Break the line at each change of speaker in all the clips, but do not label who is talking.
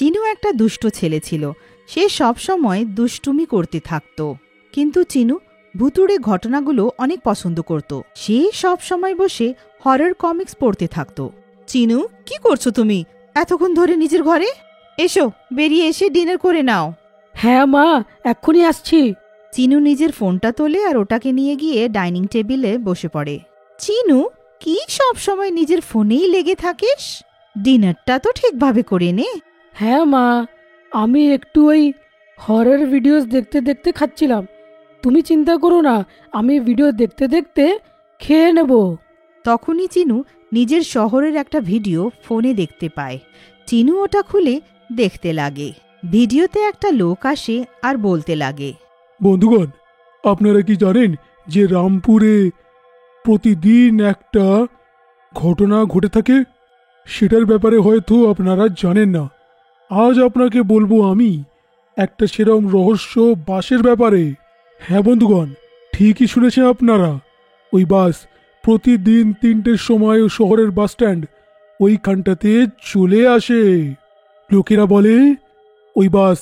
চিনু একটা দুষ্ট ছেলে ছিল। সে সব সময় দুষ্টুমি করতে থাকত। কিন্তু চিনু ভুতুড়ে ঘটনাগুলো অনেক পছন্দ করত। সে সব সময় বসে হরর কমিক্স পড়তে থাকত। চিনু, কি করছো তুমি এতক্ষণ ধরে নিজের ঘরে? এসো, বেরিয়ে এসে ডিনার করে নাও।
হ্যাঁ মা, এক্ষুনি আসছি।
চিনু নিজের ফোনটা তোলে আর ওটাকে নিয়ে গিয়ে ডাইনিং টেবিলে বসে পড়ে। চিনু, কি সব সময় নিজের ফোনেই লেগে থাকিস? ডিনারটা তো ঠিকভাবে করে নে।
হ্যাঁ মা, আমি একটু ওই হরর ভিডিওস দেখতে দেখতে খাচ্ছিলাম। তুমি চিন্তা করো না, আমি ভিডিও দেখতে দেখতে খেয়ে নেব।
তখনই চিনু নিজের শহরের একটা ভিডিও ফোনে দেখতে পায়। চিনু ওটা খুলে দেখতে লাগে। ভিডিওতে একটা লোক আসে আর বলতে লাগে,
বন্ধুগণ, আপনারা কি জানেন যে রামপুরে প্রতিদিন একটা ঘটনা ঘটে থাকে? সেটার ব্যাপারে হয়তো আপনারা জানেন না। আজ আপনাকে বলবো আমি একটা সেরকম রহস্য বাসের ব্যাপারে। হ্যাঁ বন্ধুগণ, ঠিকই শুনেছেন আপনারা। ওই বাস প্রতিদিন 3টের সময় শহরের বাস স্ট্যান্ড ওইখানটাতে চলে আসে। লোকেরা বলে ওই বাস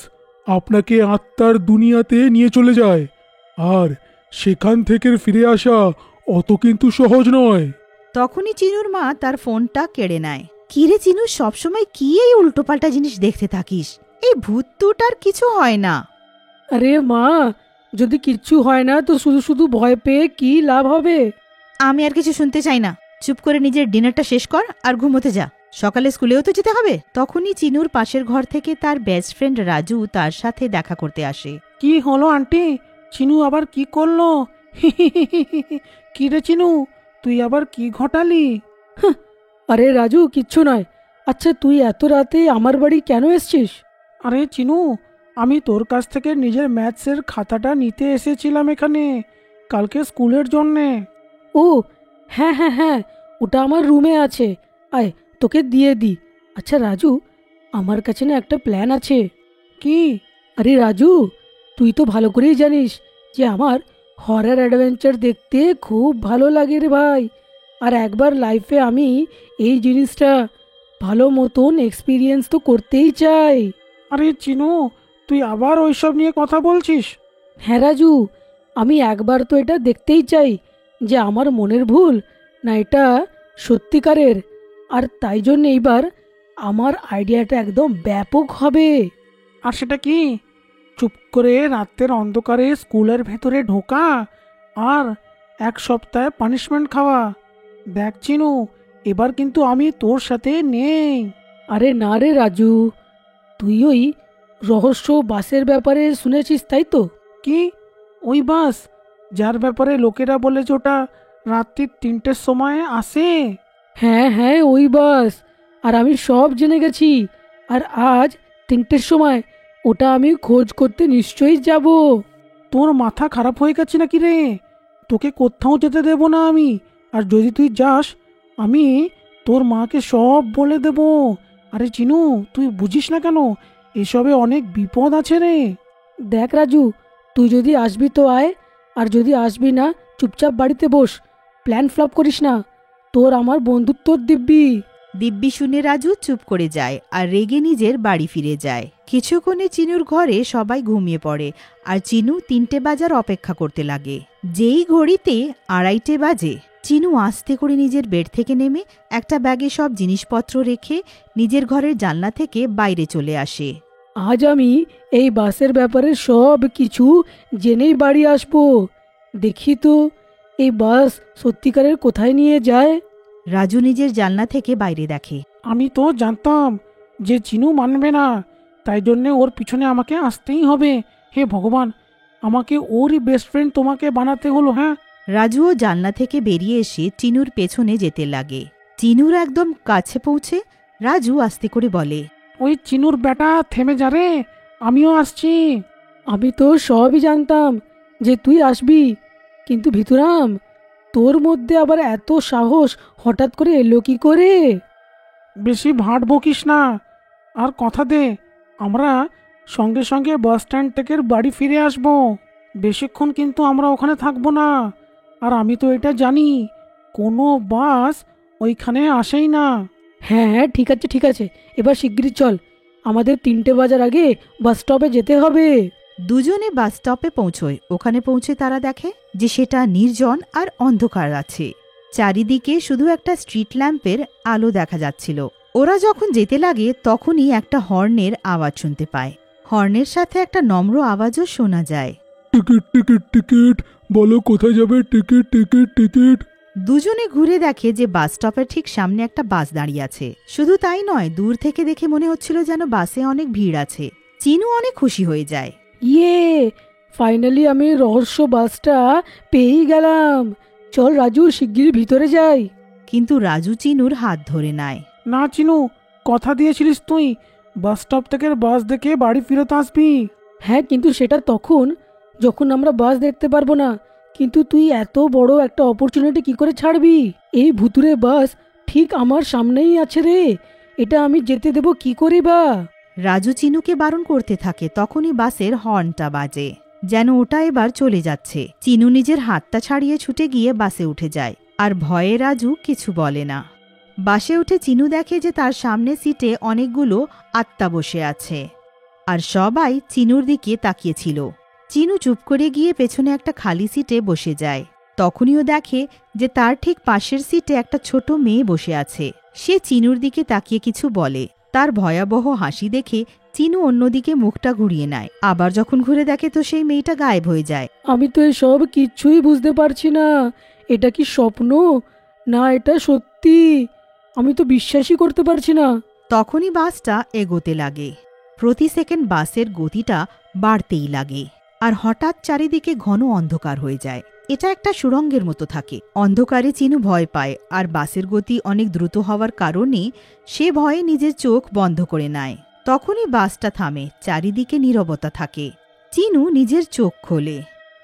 আপনাকে আত্মার দুনিয়াতে নিয়ে চলে যায়, আর সেখান থেকে ফিরে আসা অত কিন্তু সহজ নয়।
তখনই চিনুর মা তার ফোনটা কেড়ে নেয়। কিরে চিনু, সবসময় কি এই উল্টোপাল্টা জিনিস দেখতে থাকিস? এই ভূতটার কিছু হয় না।
আরে মা, যদি কিচ্ছু হয় না তো শুধু শুধু ভয় পেয়ে কি লাভ হবে?
আমি আর কিছু শুনতে চাই না। চুপ করে নিজের ডিনারটা শেষ কর আর ঘুমোতে যা। সকালে স্কুলেও তো যেতে হবে। তখনই চিনুর পাশের ঘর থেকে তার বেস্ট ফ্রেন্ড রাজু তার সাথে দেখা করতে আসে।
কি হলো আন্টি? চিনু আবার কি করলো? কি রে চিনু, তুই আবার কি ঘটালি?
আরে রাজু, কিচ্ছু নয়। আচ্ছা, তুই এত রাতে আমার বাড়ি কেন এসছিস?
আরে চিনু, আমি তোর কাছ থেকে নিজের ম্যাথসের খাতাটা নিতে এসেছিলাম এখানে, কালকে স্কুলের জন্যে।
ও হ্যাঁ হ্যাঁ হ্যাঁ, ওটা আমার রুমে আছে। আয়, তোকে দিয়ে দিই। আচ্ছা রাজু, আমার কাছে না একটা প্ল্যান আছে।
কি?
আরে রাজু, তুই তো ভালো করেই জানিস যে আমার হরর অ্যাডভেঞ্চার দেখতে খুব ভালো লাগে রে ভাই। আর একবার লাইফে আমি এই জিনিসটা ভালো মতন এক্সপিরিয়েন্স তো করতেই চাই।
আরে চিনু, তুই আবার ওইসব নিয়ে কথা বলছিস?
হ্যাঁ রাজু, আমি একবার তো এটা দেখতেই চাই যে আমার মনের ভুল না এটা সত্যিকারের। আর তাই জন্য এইবার আমার আইডিয়াটা একদম ব্যাপক হবে।
আর সেটা কি? চুপ করে রাতের অন্ধকারে স্কুলের ভেতরে ঢোকা আর 1 সপ্তাহ পানিশমেন্ট খাওয়া। দেখ চিনু, এবার কিন্তু আমি তোর সাথে নেই।
আরে না রে রাজু, তুই ওই রহস্য বাসের ব্যাপারে শুনেছিস তাই তো?
কি? ওই বাস যার ব্যাপারে লোকেরা বলেছে ওটা রাত্রি 3টের সময় আসে?
হ্যাঁ হ্যাঁ, ওই বাস। আর আমি সব জেনে গেছি। আর আজ 3টের সময় ওটা আমি খোঁজ করতে নিশ্চয়ই যাব।
তোর মাথা খারাপ হয়ে গেছে নাকি রে? তোকে কোথাও যেতে দেব না আমি। আর যদি তুই যাস, আমি তোর মাকে সব বলে দেব। আরে চিনু, তুই বুঝিস না কেন? এসবে অনেক বিপদ আছে রে।
দেখ রাজু, তুই যদি আসবি তো আয়, আর যদি আসবি না চুপচাপ বাড়িতে বস। প্ল্যান ফ্লপ করিস না, তোর আমার বন্ধুত্বর দিব্যি।
দিব্যি শুনে রাজু চুপ করে যায় আর রেগে নিজের বাড়ি ফিরে যায়। কিছুক্ষণে চিনুর ঘরে সবাই ঘুমিয়ে পড়ে আর চিনু 3টে বাজার অপেক্ষা করতে লাগে। যেই ঘড়িতে 2:30 বাজে, চিনু আস্তে করে নিজের বেড থেকে নেমে একটা ব্যাগে সব জিনিসপত্র রেখে নিজের ঘরের জানলা থেকে বাইরে চলে আসে।
আজ আমি এই বাসের ব্যাপারে সব কিছু জেনেই বাড়ি আসবো। দেখি তো এই বাস সত্যিকারের কোথায় নিয়ে যায়।
রাজু নিজের জানলা থেকে বাইরে দেখে।
আমি তো জানতাম যে চিনু মানবে না, তাই জন্যে ওর পিছনে আমাকে আসতেই হবে। হে ভগবান, আমাকে ওরই বেস্ট ফ্রেন্ড তোমাকে বানাতে হলো। হ্যাঁ,
রাজুও জানলা থেকে বেরিয়ে এসে চিনুর পেছনে যেতে লাগে। চিনুর একদম কাছে পৌঁছে রাজু আস্তে করে বলে,
ওই চিনুর বেটা থেমে যা রে, আমিও আসছি।
আমি তো সবই জানতাম যে তুই আসবি, কিন্তু ভিতুরাম, তোর মধ্যে আবার এত সাহস হঠাৎ করে এলো কি করে?
বেশি ভাট বকিস না, আর কথা দে আমরা সঙ্গে সঙ্গে বাস স্ট্যান্ড থেকে বাড়ি ফিরে আসব। বেশিক্ষণ কিন্তু আমরা ওখানে থাকবো না। আর আমি তো এটা জানি, কোনো বাস ওইখানে আসেই না।
হ্যাঁ হ্যাঁ, ঠিক আছে ঠিক আছে, এবার শিগগিরই চল। আমাদের 3টে বাজার আগে বাস স্টপে যেতে হবে।
দুজনে বাস স্টপে পৌঁছয়। ওখানে পৌঁছে তারা দেখে যে সেটা নির্জন আর অন্ধকার আছে। চারিদিকে শুধু একটা স্ট্রিট ল্যাম্পের আলো দেখা যাচ্ছিল। ওরা যখন যেতে লাগে তখনই একটা হর্নের আওয়াজ শুনতে পায়। হর্নের সাথে একটা নম্র আওয়াজও শোনা যায়।
টিকিট টিকিট টিকিট, বলো কোথায় যাবে, টিকিট টিকিট টিকিট।
দুজনে ঘুরে দেখে যে বাস স্টপের ঠিক সামনে একটা বাস দাঁড়িয়ে আছে। শুধু তাই নয়, দূর থেকে দেখে মনে হচ্ছিল যেন বাসে অনেক ভিড় আছে। চিনু অনেক খুশি হয়ে যায়।
ইয়ে, ফাইনালি আমি রহস্য বাসটা পেয়েই গেলাম। চল রাজু, শিগগিরই ভিতরে যাই।
কিন্তু রাজু চিনুর হাত ধরে নেয়।
না চিনু, কথা দিয়েছিলিস তুই বাস স্টপ থেকে বাস দেখে বাড়ি ফিরত আসবি।
হ্যাঁ, কিন্তু সেটা তখন যখন আমরা বাস দেখতে পারবো না। কিন্তু তুই এত বড় একটা অপরচুনিটি কি করে ছাড়বি? এই ভুতুরে বাস ঠিক আমার সামনেই আছে রে, এটা আমি যেতে দেব কি করে বা?
রাজু চিনুকে বারণ করতে থাকে। তখনই বাসের হর্নটা বাজে, যেন ওটা এবার চলে যাচ্ছে। চিনু নিজের হাতটা ছাড়িয়ে ছুটে গিয়ে বাসে উঠে যায়। আর ভয়ে রাজু কিছু বলে না। বাসে উঠে চিনু দেখে যে তার সামনে সিটে অনেকগুলো আত্মা বসে আছে, আর সবাই চিনুর দিকে তাকিয়েছিল। চিনু চুপ করে গিয়ে পেছনে একটা খালি সিটে বসে যায়। তখনইও দেখে যে তার ঠিক পাশের সিটে একটা ছোট মেয়ে বসে আছে। সে চিনুর দিকে তাকিয়ে কিছু বলে। তার ভয়াবহ হাসি দেখে চিনু অন্যদিকে মুখটা ঘুরিয়ে নেয়। আবার যখন ঘুরে দেখে তো সেই মেয়েটা গায়েব হয়ে যায়।
আমি তো এসব কিচ্ছুই বুঝতে পারছি না। এটা কি স্বপ্ন না এটা সত্যি? আমি তো বিশ্বাসই করতে পারছি না।
তখনই বাসটা এগোতে লাগে। প্রতি সেকেন্ড বাসের গতিটা বাড়তেই লাগে। আর হঠাৎ চারিদিকে ঘন অন্ধকার হয়ে যায়। এটা একটা সুড়ঙ্গের মতো থাকে। অন্ধকারে চিনু ভয় পায়, আর বাসের গতি অনেক দ্রুত হওয়ার কারণে সে ভয়ে নিজের চোখ বন্ধ করে নেয়। তখনই বাসটা থামে। চারিদিকে নীরবতা থাকে। চিনু নিজের চোখ খোলে।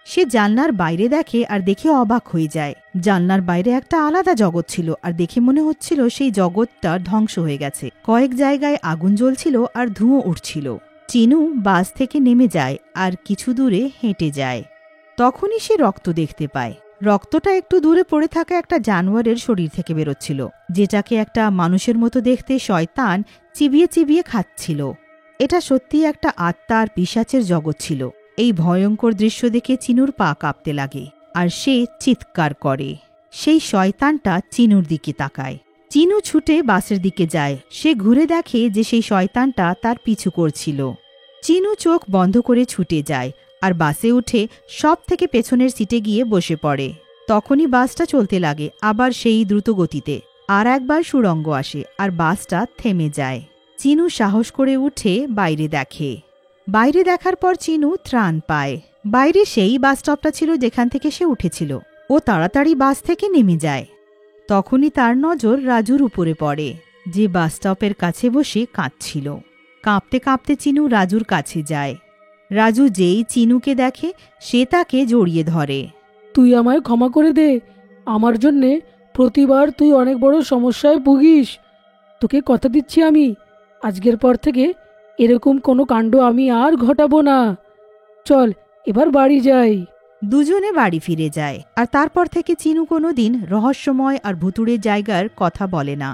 সে জানলার বাইরে দেখে আর দেখে অবাক হয়ে যায়। জানলার বাইরে একটা আলাদা জগৎ ছিল, আর দেখে মনে হচ্ছিল সেই জগৎটা ধ্বংস হয়ে গেছে। কয়েক জায়গায় আগুন জ্বলছিল আর ধুঁয়ো উঠছিল। চিনু বাস থেকে নেমে যায় আর কিছু দূরে হেঁটে যায়। তখনই সে রক্ত দেখতে পায়। রক্তটা একটু দূরে পড়ে থাকা একটা জানোয়ারের শরীর থেকে বেরোচ্ছিল, যেটাকে একটা মানুষের মতো দেখতে শয়তান চিবিয়ে চিবিয়ে খাচ্ছিল। এটা সত্যি একটা আত্মা আর পিশাচের জগৎ ছিল। এই ভয়ঙ্কর দৃশ্য দেখে চিনুর পা কাঁপতে লাগে, আর সে চিৎকার করে। সেই শয়তানটা চিনুর দিকে তাকায়। চিনু ছুটে বাসের দিকে যায়। সে ঘুরে দেখে যে সেই শয়তানটা তার পিছু করছিল। চিনু চোখ বন্ধ করে ছুটে যায় আর বাসে উঠে সব থেকে পেছনের সিটে গিয়ে বসে পড়ে। তখনই বাসটা চলতে লাগে, আবার সেই দ্রুত গতিতে। আর একবার সুড়ঙ্গ আসে আর বাসটা থেমে যায়। চিনু সাহস করে উঠে বাইরে দেখে। বাইরে দেখার পর চিনু ত্রাণ পায়। বাইরে সেই বাস স্টপটা ছিল যেখান থেকে সে উঠেছিল। ও তাড়াতাড়ি বাস থেকে নেমে যায়। তখনই তার নজর রাজুর উপরে পড়ে, যে বাস স্টপের কাছে বসে কাঁদছিল। কাঁপতে কাঁপতে চিনু রাজুর কাছে যায়। রাজু যেই চিনুকে দেখে সে তাকে জড়িয়ে ধরে।
তুই আমায় ক্ষমা করে দে। আমার জন্যে প্রতিবার তুই অনেক বড় সমস্যায় ভুগিস। তোকে কথা দিচ্ছি, আমি আজকের পর থেকে এরকম কোনো কাণ্ড আমি আর ঘটাবো না। চল এবার বাড়ি যাই।
দুজনে বাড়ি ফিরে যায়। আর তারপর থেকে চিনু কোনোদিন রহস্যময় আর ভুতুড়ে জায়গার কথা বলে না।